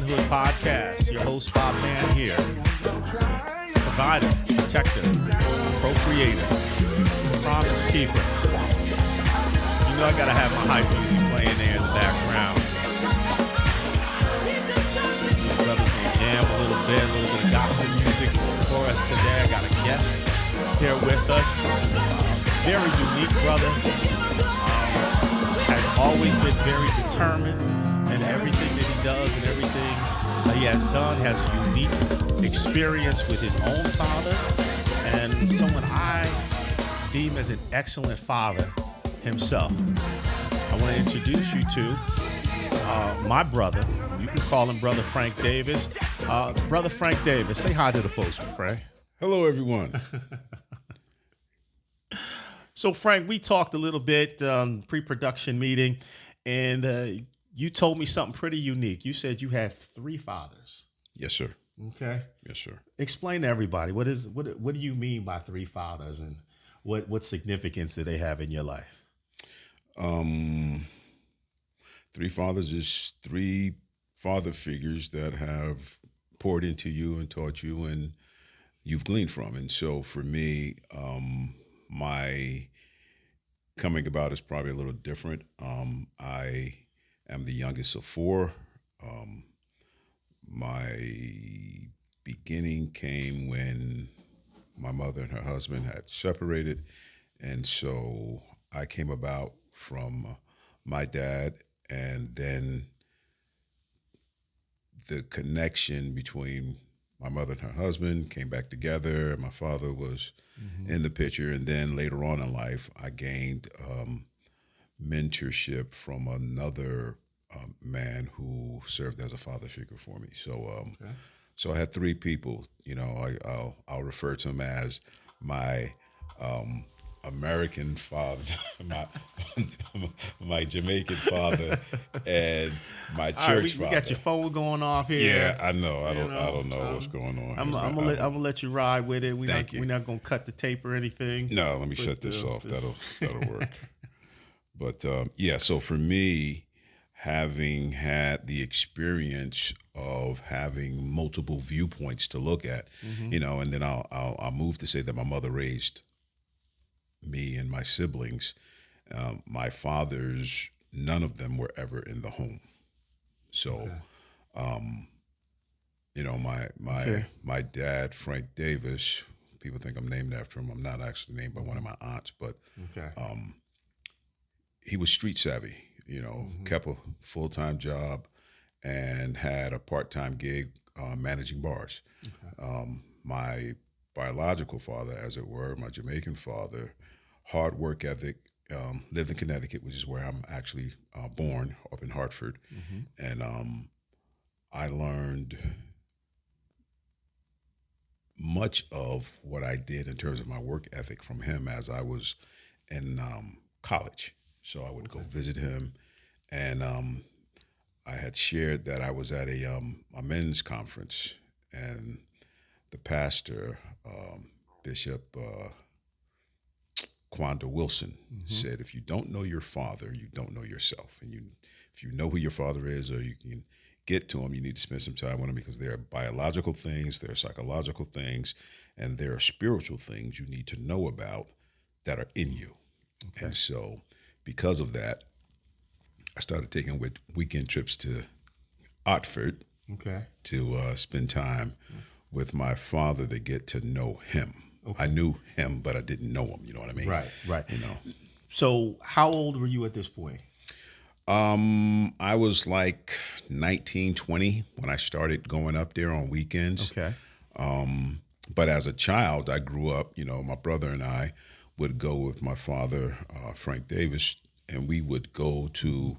Manhood Podcast. Your host, Bob Man here. Provider, protector, procreator, promise keeper. You know I gotta have my hype music playing there in the background. My brother's gonna jam a little bit of gospel music for us today. I got a guest here with us. Very unique brother. Has always been very determined in everything that he does and everything that he has done. Has a unique experience with his own father and someone I deem as an excellent father himself. I want to introduce you to my brother. You can call him Brother Frank Davis. Brother Frank Davis, say hi to the folks, Frank. Hello, everyone. So, Frank, we talked a little bit pre-production meeting, and you told me something pretty unique. You said you had 3 fathers. Yes, sir. Okay. Yes, sir. Explain to everybody what do you mean by 3 fathers, and what significance do they have in your life? 3 fathers is 3 father figures that have poured into you and taught you, and you've gleaned from. And so, for me, my coming about is probably a little different. I am the youngest of 4. My beginning came when my mother and her husband had separated, and so I came about from my dad, and then the connection between my mother and her husband came back together. My father was in the picture, and then later on in life, I gained mentorship from another man who served as a father figure for me. So, so I had 3 people. You know, I'll refer to him as my American father, my Jamaican father, and my church father. You got your phone going off here. Yeah, I know. I don't know what's going on. I'm gonna let you ride with it. We're you. not gonna cut the tape or anything. No, let me shut this off. That'll work. But yeah, so for me, having had the experience of having multiple viewpoints to look at, you know, and then I'll move to say that my mother raised me and my siblings. My fathers, none of them were ever in the home. So, you know, my dad, Frank Davis, people think I'm named after him. I'm not actually named by one of my aunts, but he was street savvy, you know, kept a full-time job and had a part-time gig managing bars. My biological father, as it were, my Jamaican father, hard work ethic, lived in Connecticut, which is where I'm actually born, up in Hartford. And I learned much of what I did in terms of my work ethic from him as I was in college. So I would go visit him, and I had shared that I was at a men's conference, and the pastor, Bishop Quanda Wilson, said, if you don't know your father, you don't know yourself. And if you know who your father is, or you can get to him, you need to spend some time with him, because there are biological things, there are psychological things, and there are spiritual things you need to know about that are in you. And so because of that, I started taking weekend trips to Otford to spend time with my father to get to know him. I knew him, but I didn't know him. You know what I mean? Right. You know. So how old were you at this point? I was like 19, 20 when I started going up there on weekends. But as a child, I grew up, you know, my brother and I would go with my father, Frank Davis, and we would go to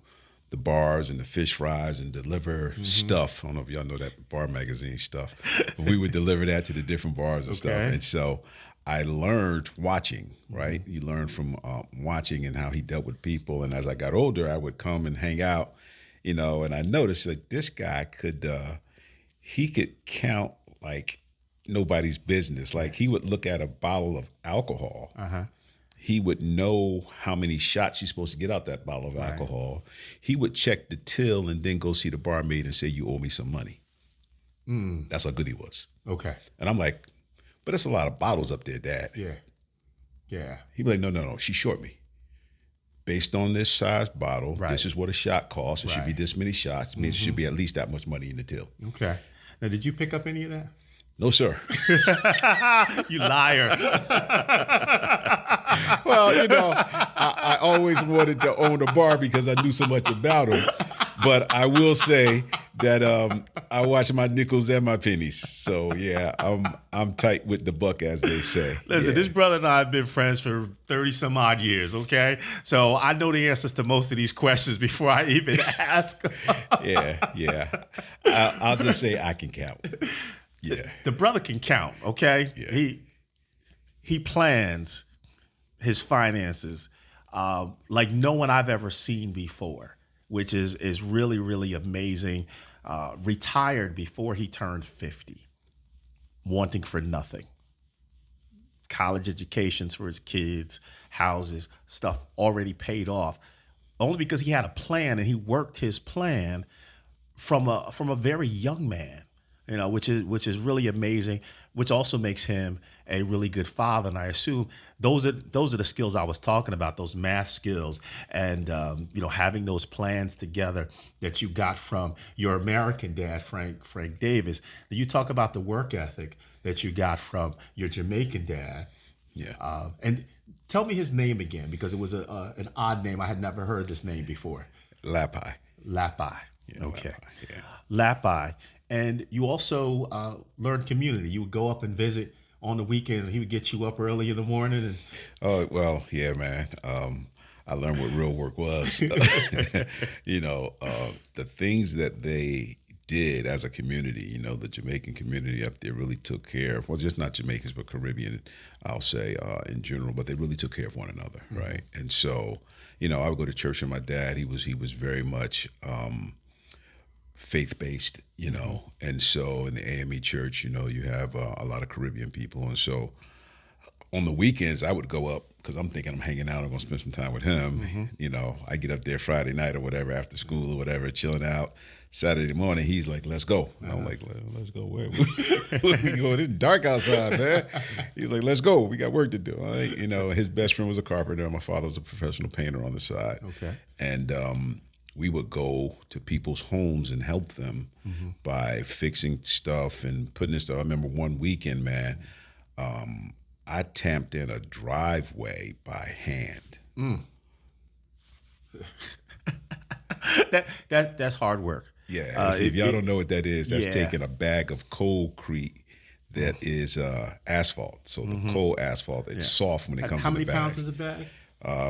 the bars and the fish fries and deliver stuff. I don't know if y'all know that Bar Magazine stuff, but we would deliver that to the different bars and stuff. And so I learned watching, right? You learn from watching and how he dealt with people. And as I got older, I would come and hang out, you know, and I noticed that this guy could count like nobody's business. Like he would look at a bottle of alcohol. he would know how many shots you're supposed to get out that bottle of alcohol. He would check the till and then go see the barmaid and say, "You owe me some money." That's how good he was. Okay. And I'm like, "But that's a lot of bottles up there, Dad." Yeah. He'd be like, no, she short me. Based on this size bottle, this is what a shot costs. It should be this many shots. It means it should be at least that much money in the till. Okay. Now, did you pick up any of that? No, sir. You liar. Well, I always wanted to own a bar because I knew so much about them. But I will say that I watch my nickels and my pennies. So yeah, I'm tight with the buck, as they say. Listen, this brother and I have been friends for 30 some odd years. Okay, so I know the answers to most of these questions before I even ask. Yeah. I'll just say I can count. Yeah, the brother can count. Okay, he plans his finances like no one I've ever seen before, which is really, really amazing. Retired before he turned 50, wanting for nothing. College educations for his kids, houses, stuff already paid off, only because he had a plan and he worked his plan from a very young man. Which is really amazing, which also makes him a really good father. And I assume those are the skills I was talking about, those math skills, and having those plans together that you got from your American dad, Frank Davis. You talk about the work ethic that you got from your Jamaican dad. Yeah. And tell me his name again, because it was an odd name. I had never heard this name before. Lapai. Yeah, okay. Lapai, yeah. Lapai. And you also learned community. You would go up and visit on the weekends, and he would get you up early in the morning. Oh, well, yeah, man. I learned what real work was. The things that they did as a community, the Jamaican community up there really took care of, well, just not Jamaicans, but Caribbean, I'll say, in general, but they really took care of one another, right? And so, I would go to church with my dad. He was very much faith-based, and so in the AME church, you have a lot of Caribbean people, and so on the weekends I would go up because I'm thinking I'm hanging out, I'm gonna spend some time with him. I get up there Friday night or whatever after school or whatever, chilling out. Saturday morning, he's like, "Let's go." And I'm like, "Let's go where? Where we going? It's dark outside, man." He's like, "Let's go. We got work to do." His best friend was a carpenter. My father was a professional painter on the side. Okay. And we would go to people's homes and help them by fixing stuff and putting in stuff. I remember one weekend, man, I tamped in a driveway by hand. That's hard work. Yeah, if y'all don't know what that is, that's taking a bag of coldcrete that is asphalt. So the cold asphalt, it's soft when it comes to the bag. How many pounds is a bag?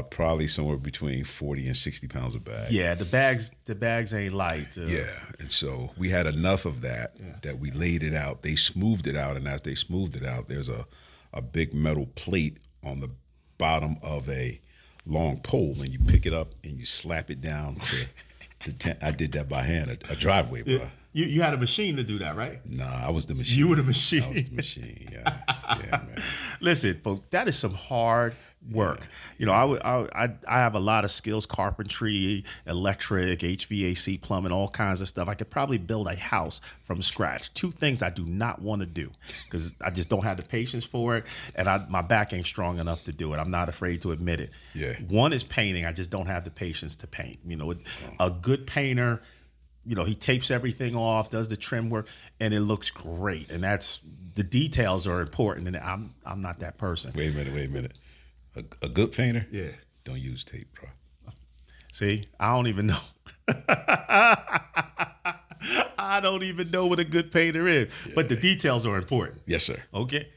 Probably somewhere between 40 and 60 pounds a bag. Yeah, the bags ain't light. Yeah, and so we had enough of that that we laid it out. They smoothed it out, and as they smoothed it out, there's a big metal plate on the bottom of a long pole, and you pick it up and you slap it down I did that by hand, a driveway, bro. You had a machine to do that, right? Nah, I was the machine. You were the machine. I was the machine, yeah, man. Listen, folks, that is some hard work. I have a lot of skills: carpentry, electric, HVAC, plumbing, all kinds of stuff. I could probably build a house from scratch. Two things I do not want to do because I just don't have the patience for it, and my back ain't strong enough to do it. I'm not afraid to admit it. Yeah. One is painting. I just don't have the patience to paint. A good painter, he tapes everything off, does the trim work, and it looks great. And the details are important, and I'm not that person. Wait a minute. A good painter? Yeah. Don't use tape, bro. See, I don't even know. I don't even know what a good painter is, but the details are important. Yes, sir. Okay.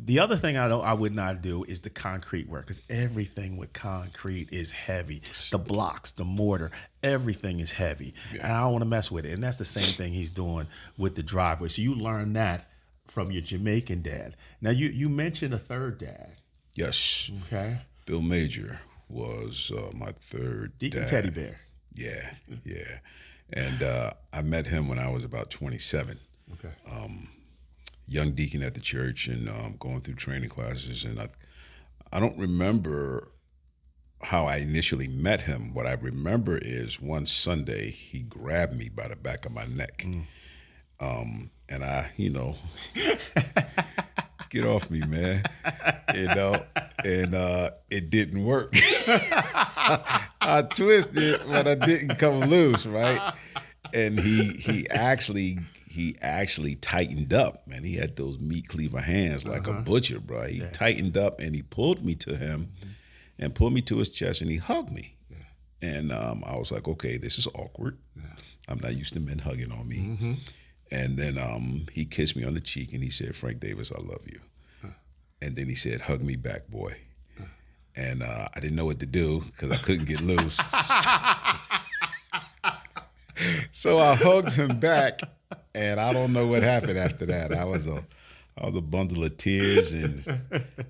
The other thing I would not do is the concrete work, because everything with concrete is heavy. The blocks, the mortar, everything is heavy, and I don't want to mess with it. And that's the same thing he's doing with the driveway. So you learn that from your Jamaican dad. Now you mentioned a third dad. Yes. Okay. Bill Major was my third Deacon dad. Teddy Bear. Yeah. And I met him when I was about 27. Okay. Young deacon at the church and going through training classes. And I don't remember how I initially met him. What I remember is one Sunday he grabbed me by the back of my neck. And I, get off me, man. And it didn't work. I twisted, but I didn't come loose, right? And he actually tightened up, man. He had those meat cleaver hands like a butcher, bro. He tightened up and he pulled me to him and pulled me to his chest and he hugged me. And I was like, okay, this is awkward. I'm not used to men hugging on me. And then he kissed me on the cheek and he said, Frank Davis, I love you. And then he said, hug me back, boy. And I didn't know what to do because I couldn't get loose. So I hugged him back, and I don't know what happened after that. I was a bundle of tears, and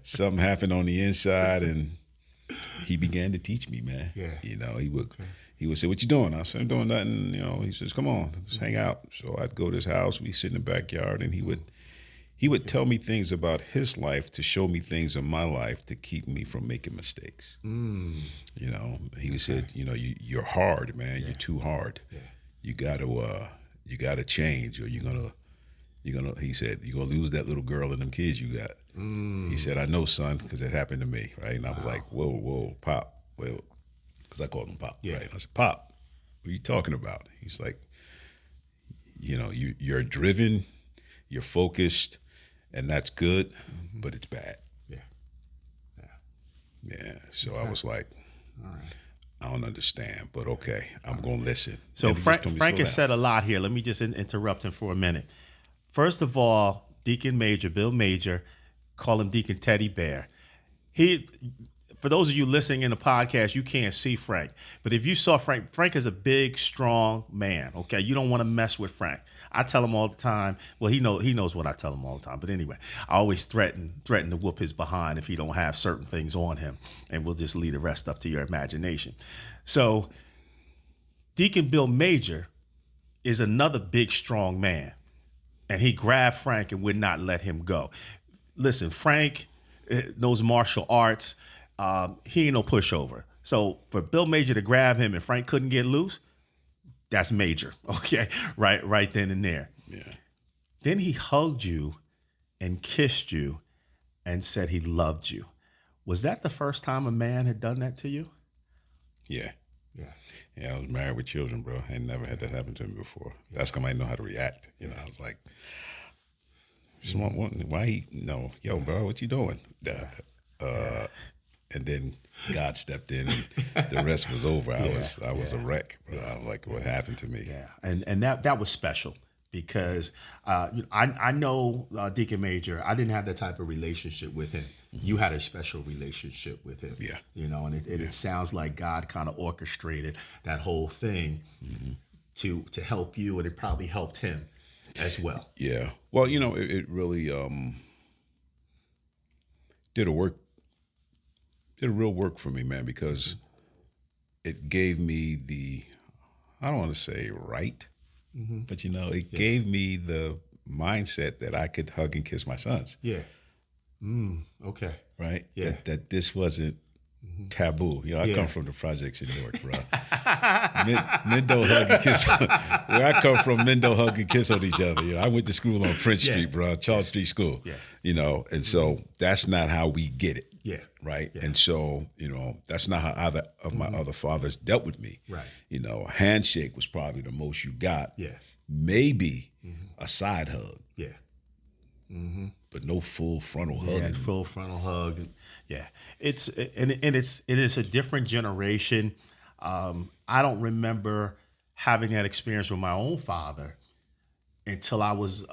something happened on the inside, and he began to teach me, man. He would say, what you doing? I said, I'm doing nothing. He says, come on, let's hang out. So I'd go to his house, we'd sit in the backyard, and he would tell me things about his life to show me things in my life to keep me from making mistakes. He said, you're hard, man. You're too hard. You gotta change, or he said, you're gonna lose that little girl and them kids you got. He said, I know, son, because it happened to me, right? And I was like, whoa, Pop. Well, because I called him Pop, right? I said, Pop, what are you talking about? He's like, you're driven, you're focused, and that's good, but it's bad. So I was like, all right. I don't understand, but okay, I'm going to listen. So Frank has said a lot here. Let me just interrupt him for a minute. First of all, Deacon Major, Bill Major, call him Deacon Teddy Bear. For those of you listening in the podcast, you can't see Frank. But if you saw Frank is a big, strong man, okay? You don't want to mess with Frank. I tell him all the time. Well, he knows what I tell him all the time. But anyway, I always threaten to whoop his behind if he don't have certain things on him. And we'll just leave the rest up to your imagination. So Deacon Bill Major is another big, strong man. And he grabbed Frank and would not let him go. Listen, Frank knows martial arts. He ain't no pushover. So for Bill Major to grab him and Frank couldn't get loose, that's major, okay? Right then and there. Yeah. Then he hugged you and kissed you and said he loved you. Was that the first time a man had done that to you? Yeah, I was married with children, bro. I never had that happen to me before. That's because I didn't know how to react. I was like, yo, bro, what you doing? And then God stepped in, and the rest was over. I was a wreck. Bro. I was like, what happened to me? Yeah, and that was special because I know Deacon Major. I didn't have that type of relationship with him. You had a special relationship with him. Yeah, and it sounds like God kind of orchestrated that whole thing to help you, and it probably helped him as well. Yeah. Well, it really did a real work for me, man, because it gave me I don't want to say right, but it gave me the mindset that I could hug and kiss my sons. Yeah. Okay. Right? Yeah. That this wasn't taboo. I come from the projects in Newark, bro. Men don't hug and kiss. Where I come from, men don't hug and kiss on each other. I went to school on Prince Street, bro, Charles Street School. Yeah. And so that's not how we get it. Yeah. Right. Yeah. And so, that's not how either of my other fathers dealt with me. Right. A handshake was probably the most you got. Yeah. Maybe a side hug. Yeah. But no full frontal hug. Yeah, full frontal hug. Yeah. It is a different generation. I don't remember having that experience with my own father until I was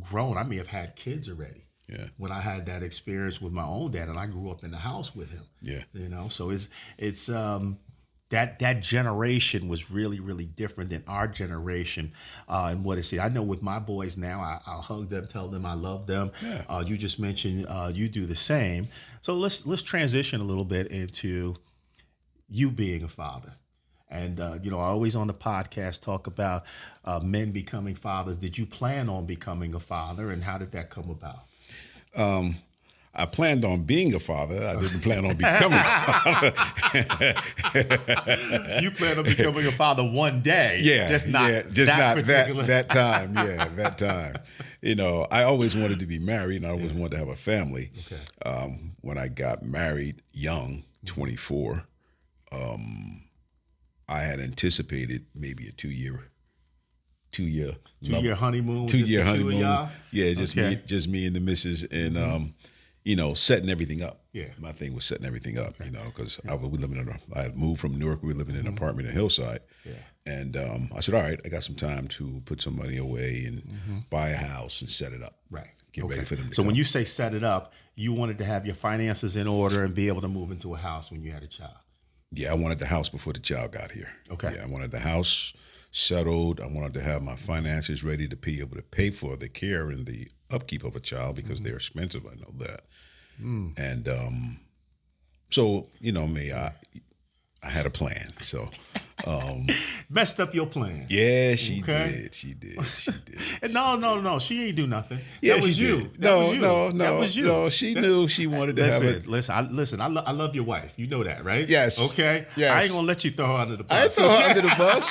grown. I may have had kids already. Yeah. When I had that experience with my own dad, and I grew up in the house with him. Yeah. So it's that generation was really, really different than our generation. And what I know with my boys now, I'll hug them, tell them I love them. Yeah. You just mentioned you do the same. So let's transition a little bit into you being a father. And, I always on the podcast talk about men becoming fathers. Did you plan on becoming a father, and how did that come about? I planned on being a father. I didn't plan on becoming a father. You plan on becoming a father one day. Yeah, just not that time. Yeah, that time. You know, I always wanted to be married, and I always wanted to have a family. Okay. When I got married, young, 24, I had anticipated maybe a two-year honeymoon. Two-year honeymoon. Y'all? Yeah, just me and the missus, and you know, setting everything up. Yeah. My thing was setting everything up, you know, because I had moved from Newark. We were living in an apartment in Hillside. Yeah. And I said, all right, I got some time to put some money away and buy a house and set it up. Right. Get ready for them to So come. when you say set it up, you wanted to have your finances in order and be able to move into a house when you had a child. Yeah, I wanted the house before the child got here. Okay. Yeah, I wanted the house settled. I wanted to have my finances ready to be able to pay for the care and the upkeep of a child because they're expensive. I know that. And so, you know me, I had a plan. So messed up your plan. yeah, she did. She did. No. She ain't do nothing. Yeah, that was she you. did. That was you. That No, was you. no. She knew she wanted to have it. Listen. I love your wife. You know that, right? Yes. Okay. Yes. I ain't gonna let you throw her under the bus. I throw her under the bus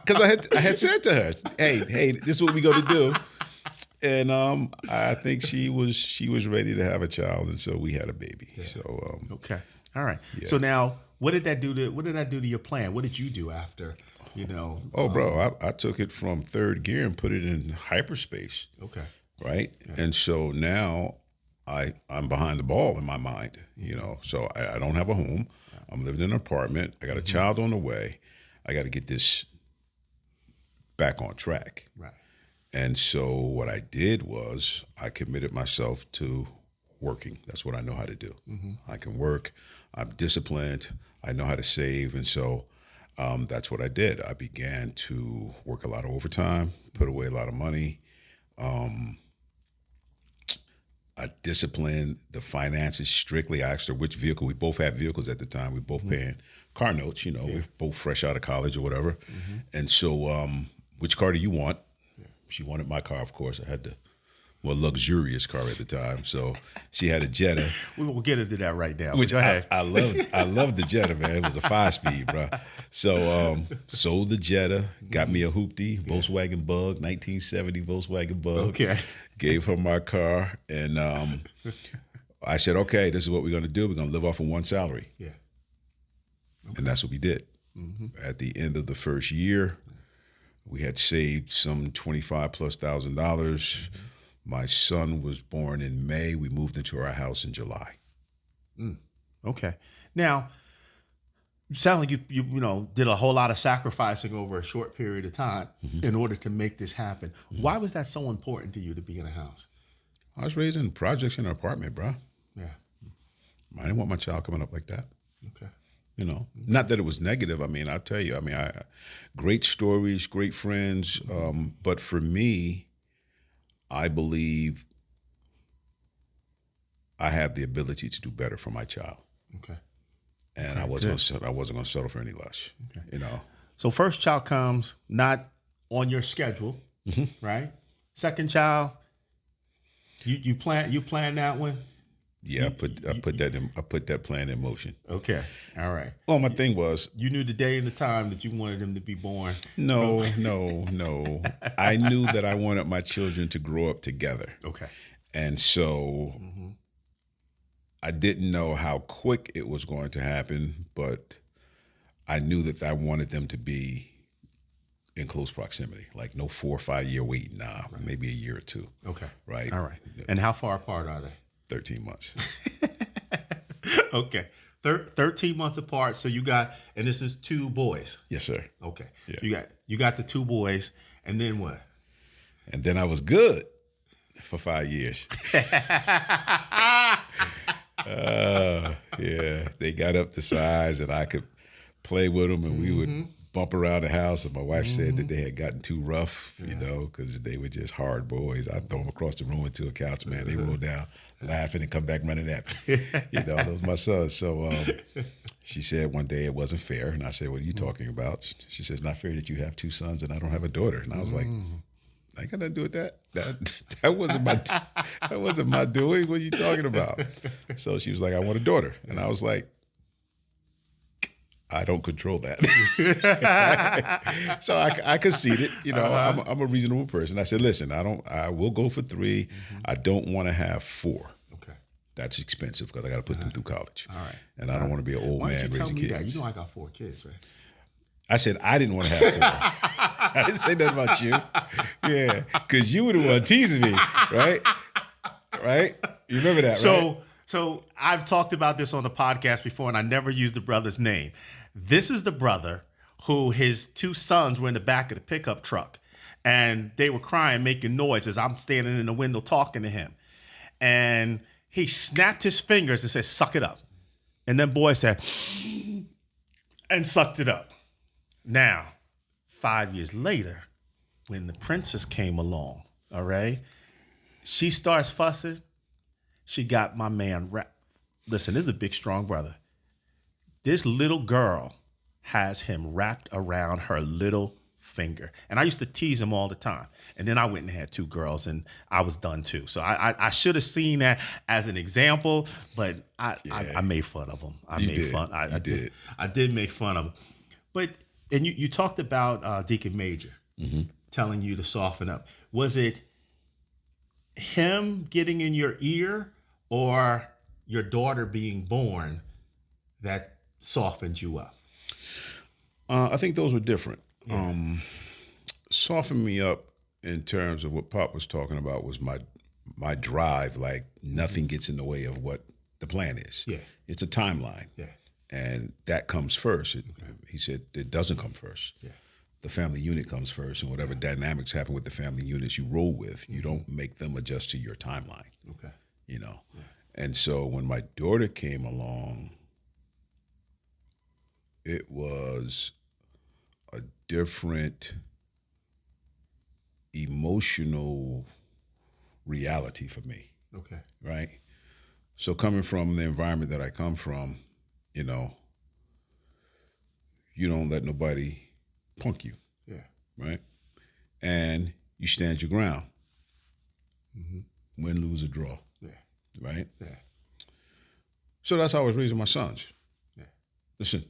because I had said to her, "Hey, this is what we going to do." And I think she was ready to have a child, and so we had a baby. Yeah. So okay, all right. Yeah. So now, what did that do to your plan? What did you do after? You know. Oh, bro, I took it from third gear and put it in hyperspace. Okay. Right, and so now I'm behind the ball in my mind. You know, so I don't have a home. I'm living in an apartment. I got a child on the way. I got to get this back on track. Right. And so what I did was I committed myself to working. That's what I know how to do. I can work. I'm disciplined. I know how to save. And so that's what I did. I began to work a lot of overtime, put away a lot of money. I disciplined the finances strictly. I asked her which vehicle. We both had vehicles at the time. We both paying car notes, you know, we're both fresh out of college or whatever. And so which car do you want? She wanted my car, of course. I had the more luxurious car at the time, so she had a Jetta. We will get into that right now. Which go ahead. I loved the Jetta, man. It was a 5-speed, bro. So sold the Jetta, got me a hoopty, Volkswagen Bug, 1970 Volkswagen Bug. Okay. Gave her my car, and I said, okay, this is what we're going to do. We're going to live off of one salary. Yeah. Okay. And that's what we did. At the end of the first year, we had saved some $25,000+. My son was born in May. We moved into our house in July. Okay. Now, you sound like you did a whole lot of sacrificing over a short period of time in order to make this happen. Why was that so important to you to be in a house? I was raised in projects in an apartment, bro. Yeah. I didn't want my child coming up like that. Okay. You know, not that it was negative. I mean, I'll tell you, great stories, great friends. But for me, I believe I have the ability to do better for my child. Okay. And I wasn't going to settle for any less. Okay. You know. So first child comes not on your schedule, right? Second child, you plan that one. Yeah, I put that plan in motion. Okay, all right. Well, my thing was, you knew the day and the time that you wanted him to be born. No. I knew that I wanted my children to grow up together. Okay, and so I didn't know how quick it was going to happen, but I knew that I wanted them to be in close proximity, like no 4 or 5 year wait. Nah, right. Maybe a year or two. Okay, right. All right. And how far apart are they? 13 months. Okay. 13 months apart. So you got, and this is 2 boys. Yes, sir. Okay. Yeah. You got the 2 boys, and then what? And then I was good for 5 years. Yeah. They got up to size and I could play with them, and we would bump around the house, and my wife said that they had gotten too rough, you know, because they were just hard boys. I'd throw them across the room into a couch, man. They roll down laughing and come back running at me. You know, those my sons. So she said one day it wasn't fair, and I said, what are you talking about? She says, not fair that you have 2 sons and I don't have a daughter. And I was like, I got nothing to do with that. That wasn't my doing. What are you talking about? So she was like, I want a daughter. And I was like, I don't control that. So I conceded, I'm a reasonable person. I said, listen, I will go for 3. I don't want to have 4. Okay. That's expensive because I got to put them through college. All right. And I don't want to be an old man raising kids. That? You know I got 4 kids, right? I said I didn't want to have 4. I didn't say that about you. Yeah, because you were the one teasing me, right? Right? You remember that, right? So I've talked about this on the podcast before, and I never used the brother's name. This is the brother who his 2 sons were in the back of the pickup truck, and they were crying, making noise as I'm standing in the window talking to him. And he snapped his fingers and said, suck it up. And then boy said, and sucked it up. Now, 5 years later, when the princess came along, all right, she starts fussing. She got my man wrapped. Listen, this is the big, strong brother. This little girl has him wrapped around her little finger. And I used to tease him all the time. And then I went and had 2 girls, and I was done too. So I should have seen that as an example, but I made fun of him. I did make fun of him. But, and you talked about Deacon Major telling you to soften up. Was it him getting in your ear or your daughter being born that softened you up? I think those were different. Yeah. Softened me up in terms of what Pop was talking about was my drive. Like nothing gets in the way of what the plan is. Yeah, it's a timeline. Yeah, and that comes first. He said it doesn't come first. Yeah, the family unit comes first, and whatever dynamics happen with the family units you roll with, you don't make them adjust to your timeline. Okay, Yeah. And so when my daughter came along, it was a different emotional reality for me. Okay. Right? So coming from the environment that I come from, you don't let nobody punk you. Yeah. Right? And you stand your ground. Win, lose, or draw. Yeah. Right? Yeah. So that's how I was raising my sons. Yeah. Listen,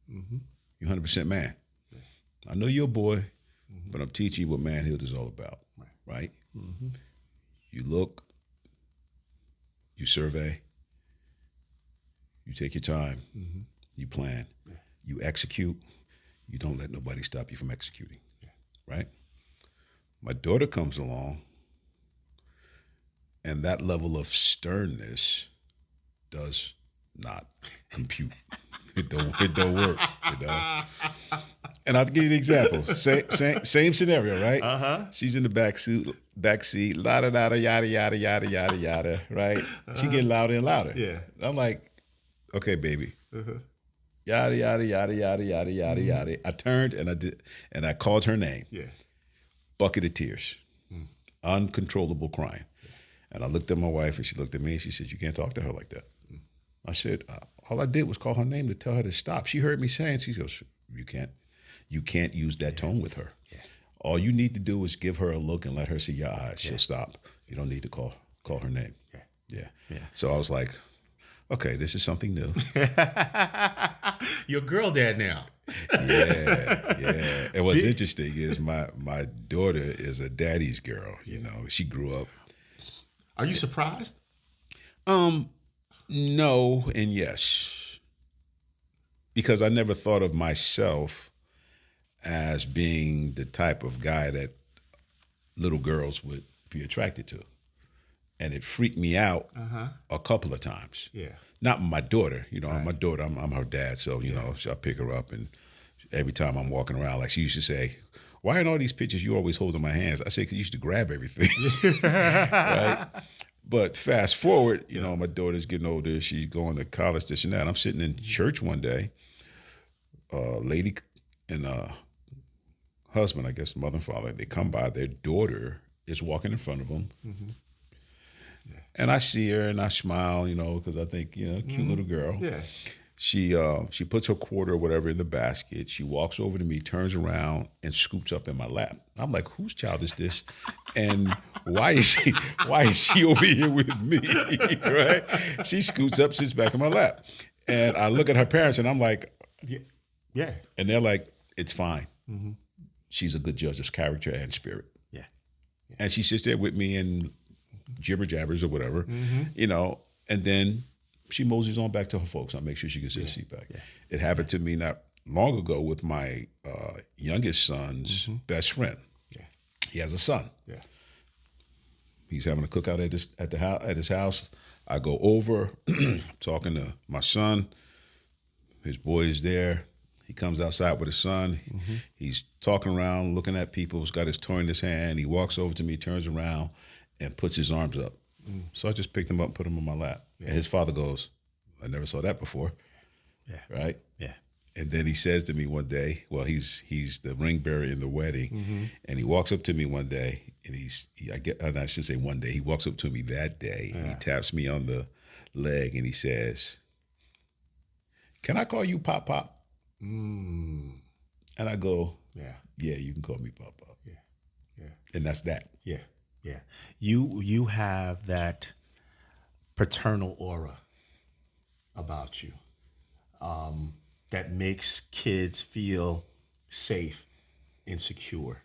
you're 100% man. Yeah. I know you're a boy, but I'm teaching you what manhood is all about. Right? You look, you survey, you take your time, you plan, you execute, you don't let nobody stop you from executing. Right? My daughter comes along, and that level of sternness does not compute. It don't work. And I'll give you an example. Same scenario, right? She's in the back seat, la da da da yada yada yada yada yada, right? She getting louder and louder. Yeah. I'm like, okay, baby. Yada yada yada yada yada yada yada. I turned and I called her name. Yeah. Bucket of tears. Uncontrollable crying. And I looked at my wife, and she looked at me, and she said, you can't talk to her like that. I said, all I did was call her name to tell her to stop. She heard me saying, she goes, you can't use that tone with her. Yeah. All you need to do is give her a look and let her see your eyes. She'll stop. You don't need to call her name. Yeah. So I was like, okay, this is something new. You're a girl dad now. Yeah. And what's interesting is my daughter is a daddy's girl. She grew up. Are you surprised? No and yes. Because I never thought of myself as being the type of guy that little girls would be attracted to. And it freaked me out a couple of times. Yeah. Not my daughter. My daughter, I'm her dad, so, so I pick her up, and every time I'm walking around, like she used to say, why in all these pictures you always holding my hands? I say, because you used to grab everything. Right? But fast forward, my daughter's getting older. She's going to college, this and that. I'm sitting in church one day. A lady and a husband, I guess, mother and father, they come by. Their daughter is walking in front of them. And I see her and I smile, because I think, cute little girl. Yeah. She puts her quarter or whatever in the basket. She walks over to me, turns around, and scoops up in my lap. I'm like, whose child is this? And why is she over here with me? Right? She scoots up, sits back in my lap. And I look at her parents and I'm like, Yeah. and they're like, it's fine. She's a good judge of character and spirit. Yeah. And she sits there with me and jibber jabbers or whatever, and then she moseys on back to her folks. I'll make sure she gets her seat back. Yeah. It happened to me not long ago with my youngest son's best friend. Yeah. He has a son. Yeah. He's having a cookout at his house. I go over, talking to my son. His boy is there. He comes outside with his son. He's talking around, looking at people. He's got his toy in his hand. He walks over to me, turns around, and puts his arms up. So I just picked him up and put him on my lap. Yeah. And his father goes, I never saw that before. Yeah. Right? Yeah. And then he says to me one day, well, he's the ring bearer in the wedding, and he walks up to me one day, and I should say one day, he walks up to me that day, and he taps me on the leg, and he says, can I call you Pop Pop? And I go, yeah, you can call me Pop Pop. Yeah. Yeah. And that's that. Yeah. Yeah. You have that paternal aura about you. That makes kids feel safe and secure.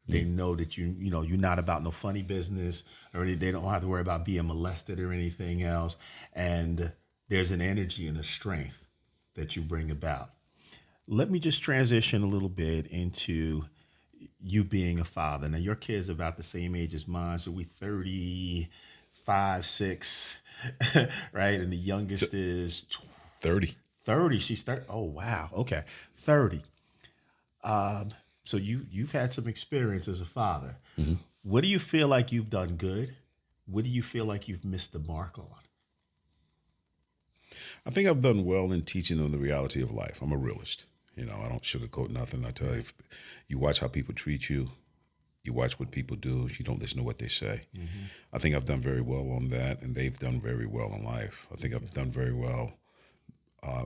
They know that you're not about no funny business, or they don't have to worry about being molested or anything else. And there's an energy and a strength that you bring about. Let me just transition a little bit into you being a father. Now, your kid's about the same age as mine, so we 35, 6, right? And the youngest is 30. 30. She's 30. Oh, wow. Okay. 30. So you've had some experience as a father. What do you feel like you've done good? What do you feel like you've missed the mark on? I think I've done well in teaching them the reality of life. I'm a realist. I don't sugarcoat nothing. I tell you, if you watch how people treat you, you watch what people do, you don't listen to what they say. I think I've done very well on that, and they've done very well in life. I think I've done very well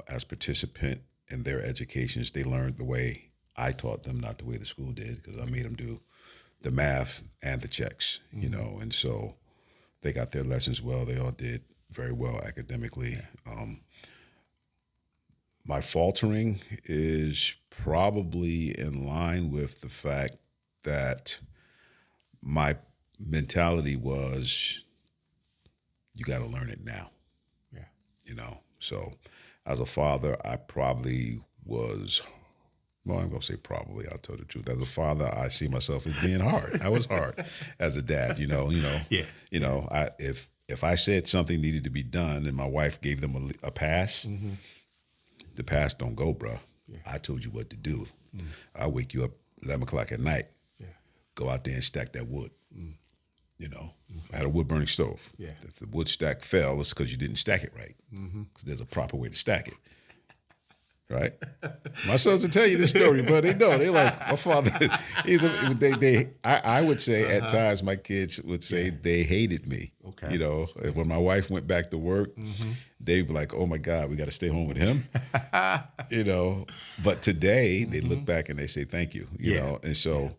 as participant in their educations. They learned the way I taught them, not the way the school did, because I made them do the math and the checks, and so they got their lessons well. They all did very well academically. My faltering is probably in line with the fact that my mentality was, you got to learn it now. Yeah. So as a father, I probably was, well, I'm going to say probably, I'll tell the truth. As a father, I see myself as being hard. I was hard as a dad, Yeah. If I said something needed to be done and my wife gave them a pass, the pass don't go, bro. Yeah. I told you what to do. I'll wake you up 11 o'clock at night. Yeah. Go out there and stack that wood. I had a wood burning stove. Yeah. If the wood stack fell, it's because you didn't stack it right. Because there's a proper way to stack it. Right? My sons will tell you this story, but they know. They're like, my father, I would say at times my kids would say they hated me. Okay. When my wife went back to work, they'd be like, oh my God, we got to stay home with him. But today they look back and they say, thank you, know? And so,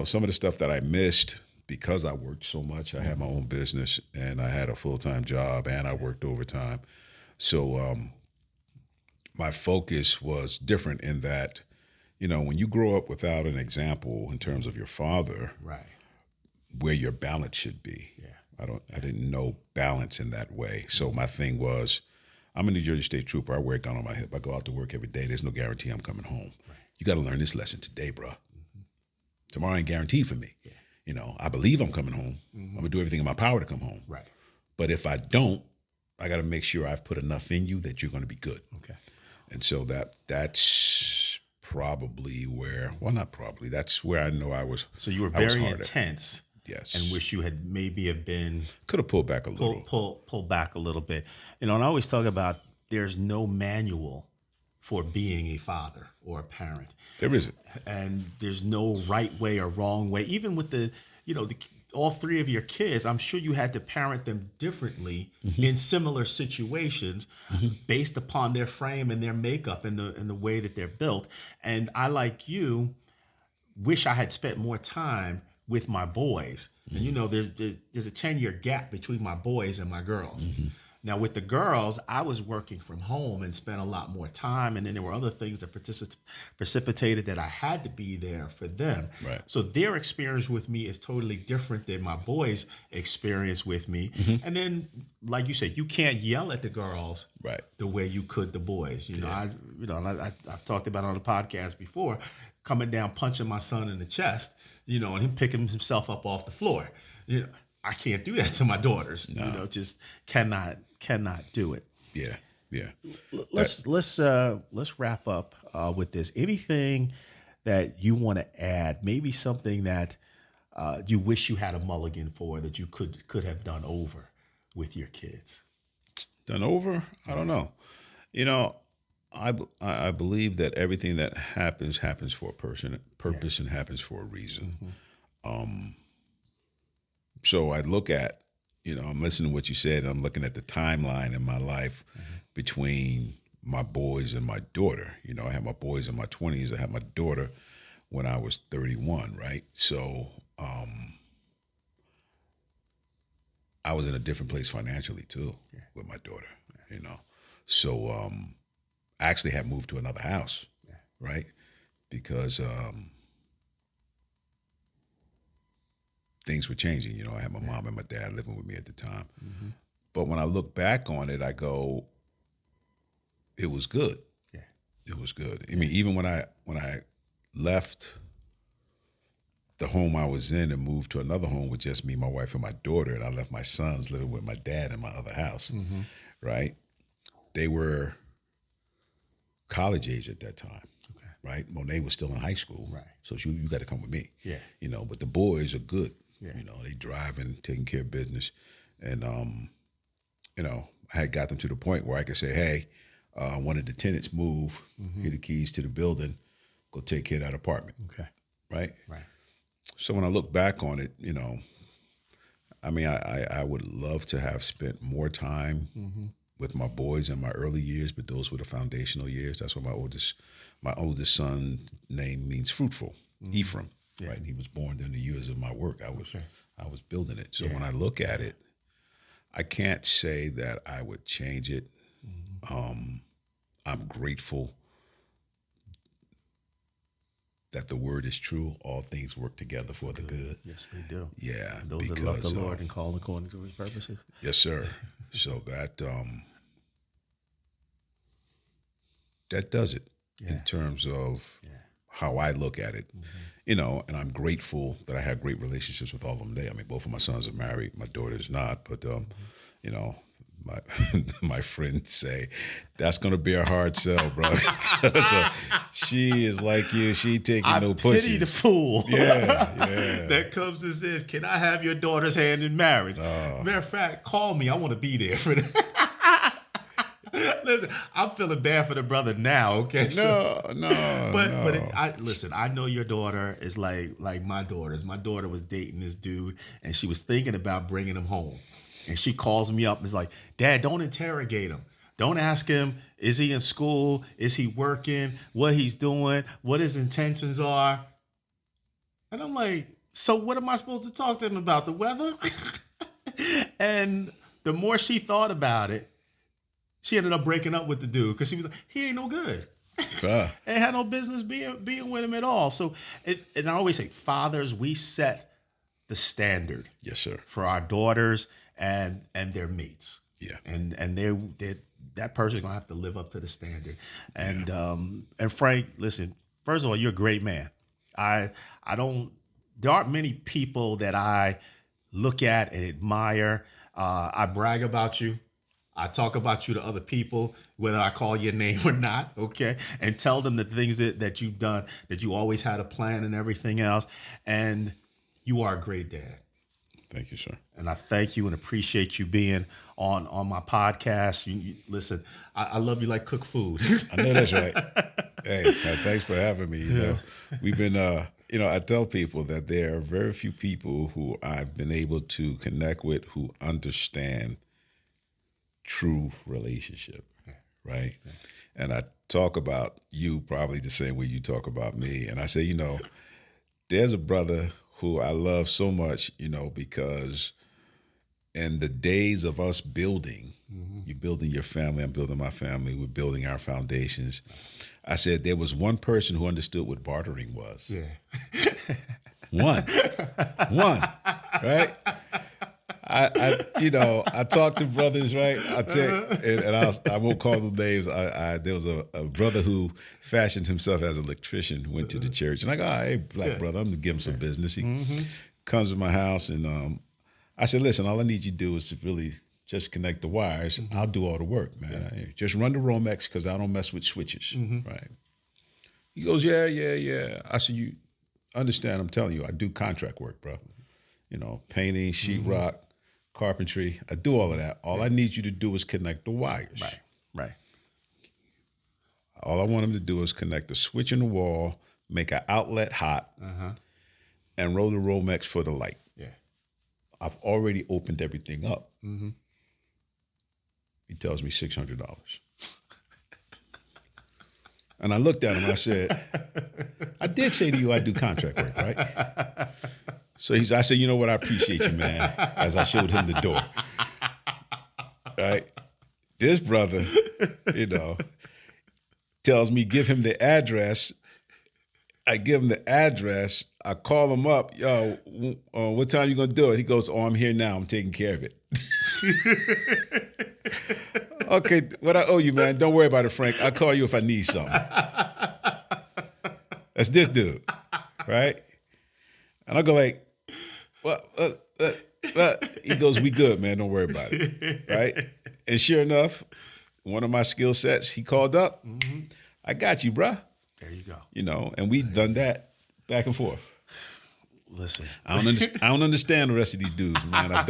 some of the stuff that I missed because I worked so much, I had my own business and I had a full-time job and I worked overtime. So, my focus was different in that, when you grow up without an example in terms of your father, right, where your balance should be. Yeah. I didn't know balance in that way. So my thing was, I'm a New Jersey State Trooper. I wear a gun on my hip. I go out to work every day. There's no guarantee I'm coming home. Right. You got to learn this lesson today, bro. Tomorrow ain't guaranteed for me. Yeah. I believe I'm coming home. I'm going to do everything in my power to come home. Right. But if I don't, I got to make sure I've put enough in you that you're going to be good. Okay. And so that's probably where, well, not probably, that's where I know I was. So you were very intense. Yes. And wish you had maybe have been. Could have pulled back a little. Pull back a little bit. And I always talk about there's no manual for being a father or a parent. There isn't. And there's no right way or wrong way. Even with the all three of your kids, I'm sure you had to parent them differently in similar situations based upon their frame and their makeup and the way that they're built. And I, like you, wish I had spent more time with my boys. And you know, there's a 10-year gap between my boys and my girls. Now with the girls, I was working from home and spent a lot more time, and then there were other things that precipitated that I had to be there for them. Right. So their experience with me is totally different than my boys' experience with me. And then, like you said, you can't yell at the girls Right. the way you could the boys. You know, I've talked about it on the podcast before, coming down punching my son in the chest, you know, and him picking himself up off the floor. You know, I can't do that to my daughters. No. You know, just cannot do it. Yeah. Yeah. Let's wrap up with this. Anything that you want to add? Maybe something that you wish you had a mulligan for that you could have done over with your kids. Done over? I don't know. You know, I believe that everything that happens for a purpose and happens for a reason. So I look at, you know, I'm listening to what you said, and I'm looking at the timeline in my life between my boys and my daughter. You know, I had my boys in my 20s. I had my daughter when I was 31, right? So I was in a different place financially too with my daughter, you know. So I actually had moved to another house, right? Because things were changing. You know, I had my mom and my dad living with me at the time. But when I look back on it, I go, it was good. Yeah. It was good. I mean, even when I left the home I was in and moved to another home with just me, my wife, and my daughter, and I left my sons living with my dad in my other house, right? They were college age at that time. Right? Monet was still in high school. Right. So you got to come with me. Yeah. You know, but the boys are good. Yeah. You know, they driving, taking care of business. And, you know, I had got them to the point where I could say, hey, one of the tenants move, get the keys to the building, go take care of that apartment. Okay. Right? Right. So when I look back on it, you know, I mean, I would love to have spent more time with my boys in my early years, but those were the foundational years. That's what my oldest son name means fruitful, Ephraim, right? And he was born during the years of my work. I was building it. So when I look at it, I can't say that I would change it. I'm grateful that the word is true. All things work together for the good. Yes, they do. Yeah. And those that love the Lord and call according to his purposes. Yes, sir. So that does it in terms of how I look at it. You know, and I'm grateful that I have great relationships with all of them today. I mean, both of my sons are married. My daughter's not. But, you know, my friends say, that's going to be a hard sell, bro. So she is like you. She taking no pussies. I pity the fool. Yeah. That comes and says, can I have your daughter's hand in marriage? Matter of fact, call me. I want to be there for that. Listen, I'm feeling bad for the brother now, okay? Listen, I know your daughter is like my daughters. My daughter was dating this dude, and she was thinking about bringing him home. And she calls me up and is like, Dad, don't interrogate him. Don't ask him, is he in school? Is he working? What he's doing? What his intentions are? And I'm like, so what am I supposed to talk to him about? The weather? And the more she thought about it, she ended up breaking up with the dude because she was like, he ain't no good. And had no business being with him at all. So, and I always say, fathers, we set the standard. Yes, sir. For our daughters and their mates. Yeah. And that person's gonna have to live up to the standard. And and Frank, listen, first of all, you're a great man. There aren't many people that I look at and admire. I brag about you. I talk about you to other people, whether I call your name or not, okay? And tell them the things that you've done, that you always had a plan and everything else. And you are a great dad. Thank you, sir. And I thank you and appreciate you being on my podcast. You listen, I love you like cook food. I know that's right. Hey, thanks for having me. You know, we've been, I tell people that there are very few people who I've been able to connect with who understand true relationship, right? And I talk about you probably the same way you talk about me. And I say, there's a brother who I love so much, because in the days of us building, you're building your family, I'm building my family, we're building our foundations. I said there was one person who understood what bartering was. Yeah. One, right? I talk to brothers, right? I tell, and I won't call them names. There was a brother who fashioned himself as an electrician, went to the church, and I go, hey, black brother, I'm gonna give him some business. He comes to my house, and I said, listen, all I need you to do is to really just connect the wires. I'll do all the work, man. Just run the Romex because I don't mess with switches, right? He goes, yeah. I said, you understand? I'm telling you, I do contract work, bro. Painting, sheetrock, carpentry. I do all of that. All I need you to do is connect the wires. Right. All I want him to do is connect a switch in the wall, make an outlet hot, and roll the Romex for the light. Yeah. I've already opened everything up. He tells me $600. And I looked at him and I said, I did say to you I do contract work, right? So I said, you know what? I appreciate you, man, as I showed him the door. Right? This brother, tells me, give him the address. I give him the address. I call him up. Yo, what time you going to do it? He goes, oh, I'm here now. I'm taking care of it. Okay, what I owe you, man. Don't worry about it, Frank. I'll call you if I need something. That's this dude, right? And I go like, what? He goes, we good, man. Don't worry about it, right? And sure enough, one of my skill sets, he called up. I got you, bruh. There you go. And we've done that back and forth. Listen, I don't understand the rest of these dudes, man. I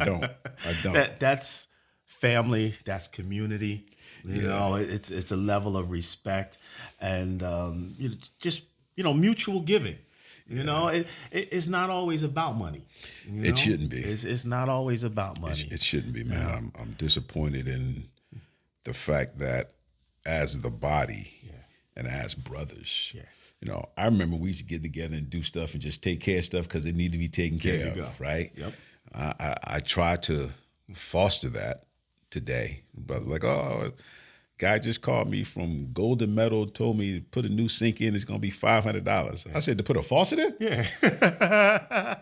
don't. That's family. That's community. It's a level of respect and just mutual giving. It's not always about money. It shouldn't be. It's not always about money. It shouldn't be, man. I'm disappointed in the fact that as the body and as brothers. I remember we used to get together and do stuff and just take care of stuff because it needed to be taken care of, right? Yep. I try to foster that today. Brother, like, guy just called me from Golden Metal, told me to put a new sink in, it's going to be $500. I said, to put a faucet in? Yeah.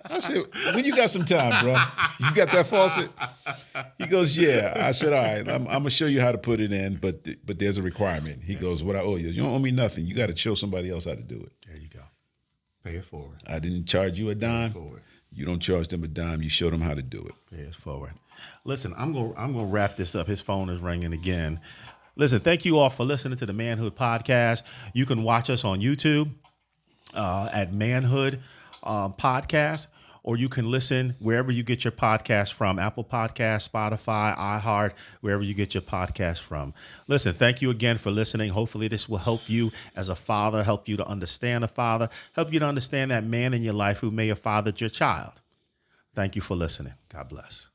I said, when you got some time, bro? You got that faucet? He goes, yeah. I said, all right, I'm going to show you how to put it in, but there's a requirement. He goes, what I owe you? You don't owe me nothing. You got to show somebody else how to do it. There you go. Pay it forward. I didn't charge you a dime. Pay it forward. You don't charge them a dime. You show them how to do it. Pay it forward. Listen, I'm gonna wrap this up. His phone is ringing again. Listen, thank you all for listening to the Manhood Podcast. You can watch us on YouTube at Manhood Podcast, or you can listen wherever you get your podcast from, Apple Podcasts, Spotify, iHeart, wherever you get your podcast from. Listen, thank you again for listening. Hopefully this will help you as a father, help you to understand a father, help you to understand that man in your life who may have fathered your child. Thank you for listening. God bless.